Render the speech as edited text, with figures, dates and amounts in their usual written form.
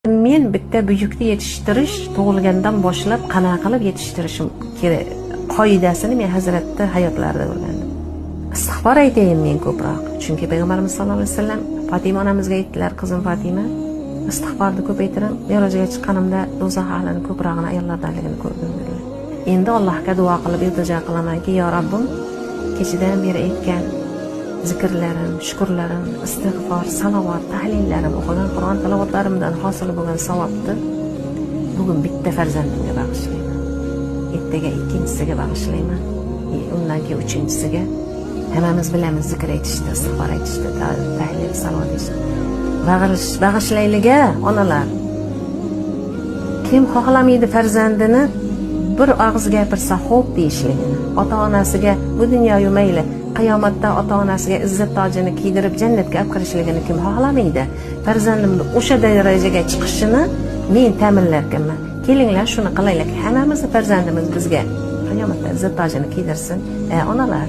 Men bitta buyukni yetishtirish tug'ilgandan boshlab qanaqa qilib yetishtirishim kerak qoidasini men Hazratda hayotlarida o'rgandim. Istig'for aytayin men ko'proq, chunki payg'ambarimiz sollallohu alayhi vasallam Fatima onamizga aytdilar, qizim Fatima, istig'forni ko'paytiring. Merojaga chiqqanimda do'zax ahlini ko'prog'ini ayollardanligini ko'rdim dedilar. Endi Allohga duo qilib iltijo qilamanki, yo Rabbim, kechadan beri aytgan zikrlarim, shukurlarim, istig'for, salovat, tahlillarim, o'qigan Qur'on tilovatlarimdan hosil bo'lgan savobni bugun bitta farzandimga bag'ishlayman. Ertaga ikkinchisiga bag'ishlayman. Undan keyin uchinchisiga. Hammamiz bilamiz zikr aytishda, istig'for aytishda, tahlil, salovat aytishda. Bag'ishlayliga onalar. Kim xohlamaydi farzandini bir og'iz gapirsa xo'p deyishligini, ota-onasiga bu dunyoyu mayli qiyomatda ota-onasiga izzat tojini kiydirib jannatga olib kirishligini kim xohlamaydi? Farzandimni o'sha darajaga chiqishini men ta'minlarkanman. Kelinglar shuni qilaylik. Hammamizni farzandimiz bizga qiyomatda izzat tojini kiydirsin. Onalar